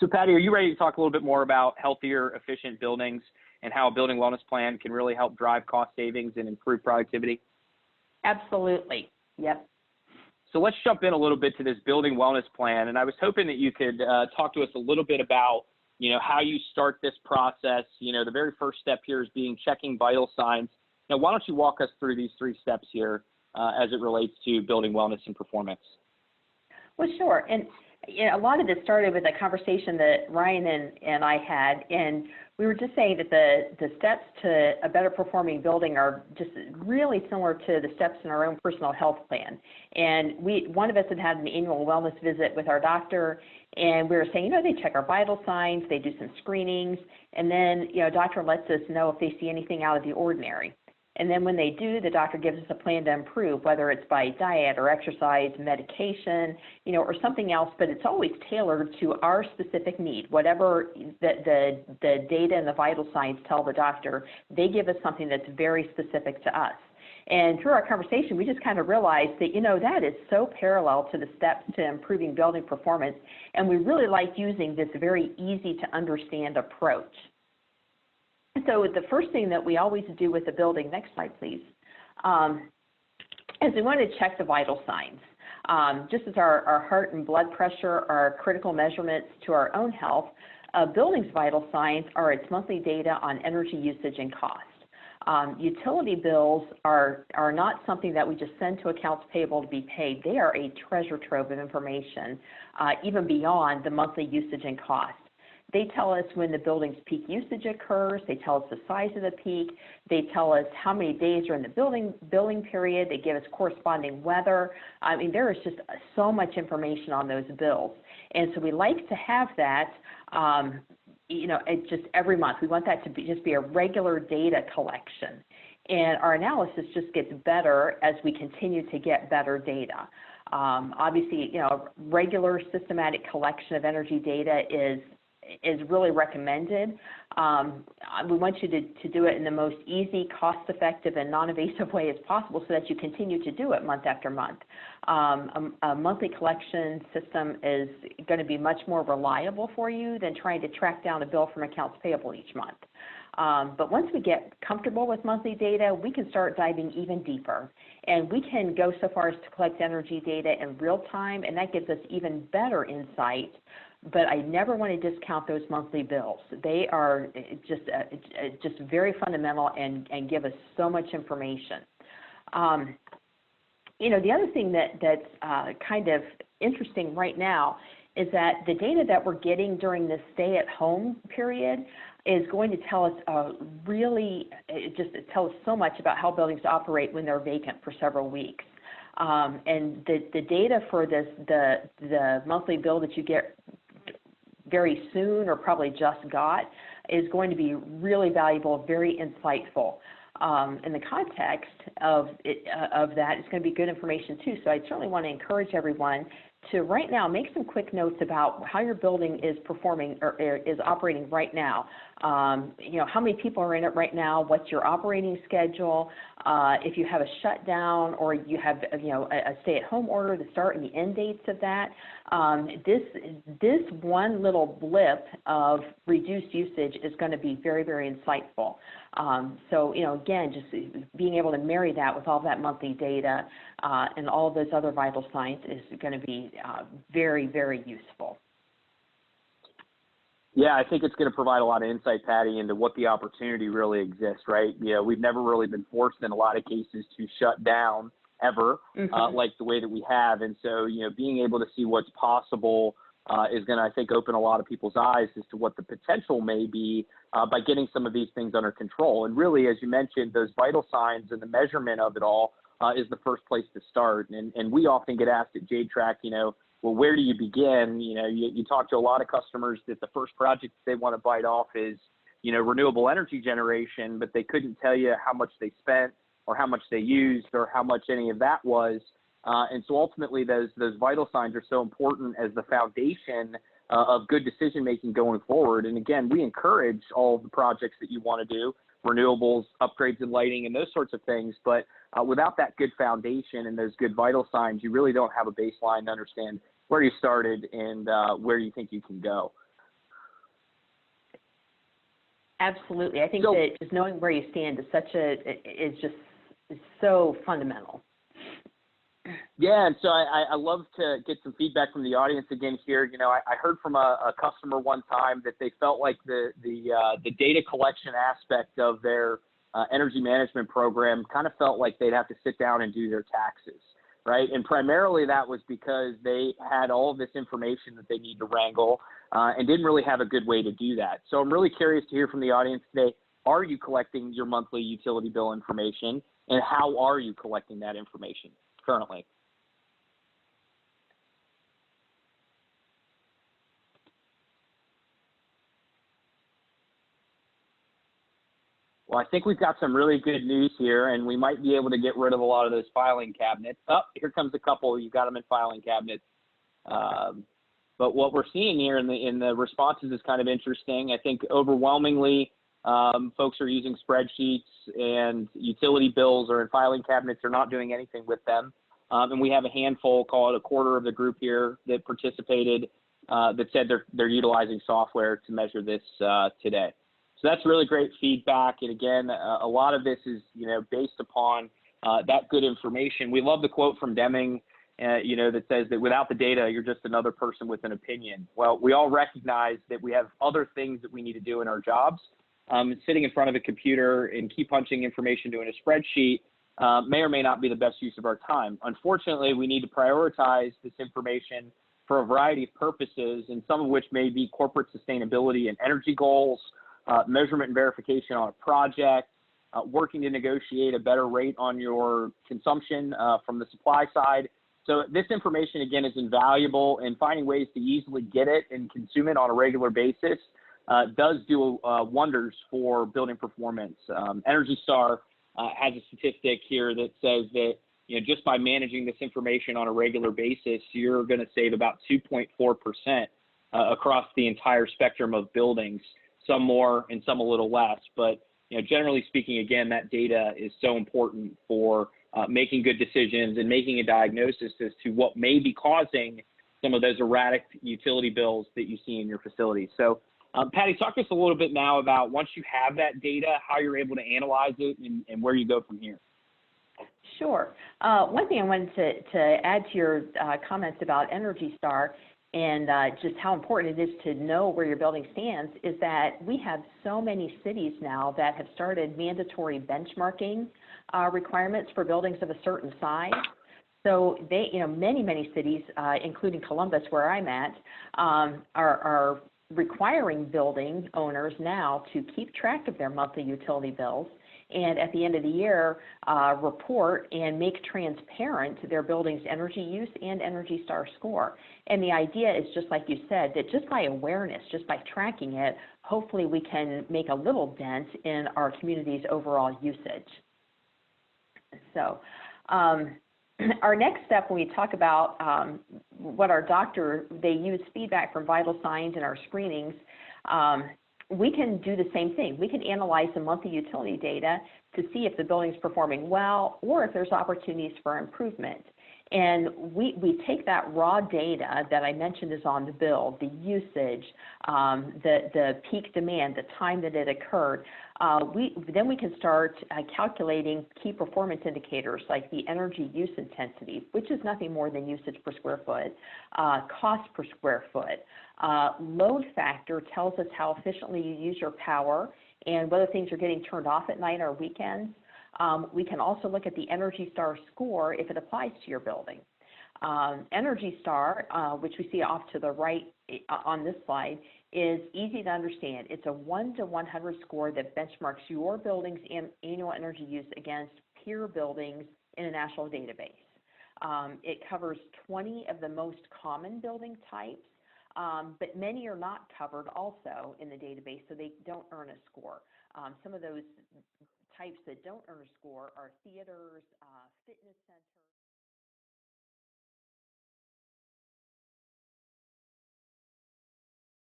So Patty, are you ready to talk a little bit more about healthier, efficient buildings and how a building wellness plan can really help drive cost savings and improve productivity? Absolutely. Yep. So let's jump in a little bit to this building wellness plan. And I was hoping that you could talk to us a little bit about, how you start this process. The very first step here is checking vital signs. Now, why don't you walk us through these 3 steps here as it relates to building wellness and performance? Well, sure. And a lot of this started with a conversation that Ryan and I had, and we were just saying that the steps to a better performing building are just really similar to the steps in our own personal health plan. And one of us had an annual wellness visit with our doctor, and we were saying, they check our vital signs, they do some screenings, and then, doctor lets us know if they see anything out of the ordinary. And then when they do, the doctor gives us a plan to improve, whether it's by diet or exercise, medication, or something else, but it's always tailored to our specific need. Whatever the data and the vital signs tell the doctor, they give us something that's very specific to us. And through our conversation, we just kind of realized that, that is so parallel to the steps to improving building performance, and we really like using this very easy to understand approach. So the first thing that we always do with the building, next slide please, is we want to check the vital signs. Just as our heart and blood pressure are critical measurements to our own health, a building's vital signs are its monthly data on energy usage and cost. Utility bills are not something that we just send to accounts payable to be paid. They are a treasure trove of information, even beyond the monthly usage and cost. They tell us when the building's peak usage occurs. They tell us the size of the peak. They tell us how many days are in the billing period. They give us corresponding weather. I mean, there is just so much information on those bills. And so we like to have that, just every month. We want that to just be a regular data collection. And our analysis just gets better as we continue to get better data. Obviously, regular systematic collection of energy data is really recommended. We want you to do it in the most easy, cost-effective, and non-invasive way as possible so that you continue to do it month after month. A monthly collection system is going to be much more reliable for you than trying to track down a bill from accounts payable each month. But once we get comfortable with monthly data, we can start diving even deeper. And we can go so far as to collect energy data in real time, and that gives us even better insight. But I never want to discount those monthly bills. They are just very fundamental and give us so much information. The other thing that's kind of interesting right now is that the data that we're getting during this stay-at-home period is going to tell us tell us so much about how buildings operate when they're vacant for several weeks. And the data for the monthly bill that you get very soon or probably just got is going to be really valuable, very insightful. In the context of that, it's going to be good information too. So I certainly want to encourage everyone to right now make some quick notes about how your building is performing or is operating right now. How many people are in it right now? What's your operating schedule? If you have a shutdown or you have a stay-at-home order, the start and the end dates of that. This one little blip of reduced usage is going to be very, very insightful. So again, just being able to marry that with all that monthly data and all of those other vital signs is going to be very, very useful. Yeah, I think it's going to provide a lot of insight, Patty, into what the opportunity really exists, right? We've never really been forced in a lot of cases to shut down ever, like the way that we have. And so, being able to see what's possible is going to, I think, open a lot of people's eyes as to what the potential may be by getting some of these things under control. And really, as you mentioned, those vital signs and the measurement of it all is the first place to start. And we often get asked at JadeTrack, well, where do you begin? You talk to a lot of customers that the first project they want to bite off is, renewable energy generation, but they couldn't tell you how much they spent or how much they used or how much any of that was. And so ultimately those vital signs are so important as the foundation of good decision-making going forward. And again, we encourage all of the projects that you want to do, renewables, upgrades in lighting, and those sorts of things. But without that good foundation and those good vital signs, you really don't have a baseline to understand where you started and where you think you can go. Absolutely. I think that just knowing where you stand is so fundamental. Yeah, and so I love to get some feedback from the audience again here. You know, I heard from a customer one time that they felt like the data collection aspect of their energy management program kind of felt like they'd have to sit down and do their taxes, right? And primarily that was because they had all of this information that they need to wrangle and didn't really have a good way to do that. So I'm really curious to hear from the audience today. Are you collecting your monthly utility bill information, and how are you collecting that information currently? Well, I think we've got some really good news here, and we might be able to get rid of a lot of those filing cabinets. Oh, here comes a couple. You got them in filing cabinets. But what we're seeing here in the responses is kind of interesting. I think overwhelmingly, folks are using spreadsheets, and utility bills are in filing cabinets. They're not doing anything with them. And we have a handful, call it a quarter of the group here, that participated that said they're utilizing software to measure this today. So that's really great feedback. And again, a lot of this is, you know, based upon that good information. We love the quote from Deming, you know, that says that without the data, you're just another person with an opinion. Well, we all recognize that we have other things that we need to do in our jobs. Sitting in front of a computer and key punching information to in a spreadsheet may or may not be the best use of our time. Unfortunately, we need to prioritize this information for a variety of purposes, and some of which may be corporate sustainability and energy goals, measurement and verification on a project, working to negotiate a better rate on your consumption from the supply side. So this information, again, is invaluable, and finding ways to easily get it and consume it on a regular basis does do wonders for building performance. Energy Star has a statistic here that says that, you know, just by managing this information on a regular basis, you're going to save about 2.4% across the entire spectrum of buildings, some more and some a little less. But, you know, generally speaking, again, that data is so important for making good decisions and making a diagnosis as to what may be causing some of those erratic utility bills that you see in your facility. So, Patty, talk to us a little bit now about, once you have that data, how you're able to analyze it and where you go from here. Sure. One thing I wanted to add to your comments about Energy Star and just how important it is to know where your building stands is that we have so many cities now that have started mandatory benchmarking requirements for buildings of a certain size. So they, you know, many cities, including Columbus, where I'm at, are requiring building owners now to keep track of their monthly utility bills, and at the end of the year, report and make transparent their building's energy use and Energy Star score. And the idea is, just like you said, that just by awareness, just by tracking it, hopefully we can make a little dent in our community's overall usage. So our next step, when we talk about what our doctor, they use feedback from vital signs in our screenings, we can do the same thing. We can analyze the monthly utility data to see if the building is performing well or if there's opportunities for improvement. And we take that raw data that I mentioned is on the bill, the usage, the peak demand, the time that it occurred. Then we can start calculating key performance indicators like the energy use intensity, which is nothing more than usage per square foot, cost per square foot. Load factor tells us how efficiently you use your power and whether things are getting turned off at night or weekends. We can also look at the Energy Star score if it applies to your building. Energy Star, which we see off to the right on this slide, is easy to understand. It's a 1 to 100 score that benchmarks your building's annual energy use against peer buildings in a national database. It covers 20 of the most common building types, but many are not covered also in the database, so they don't earn a score. Some of those types that don't earn a score are theaters, fitness centers.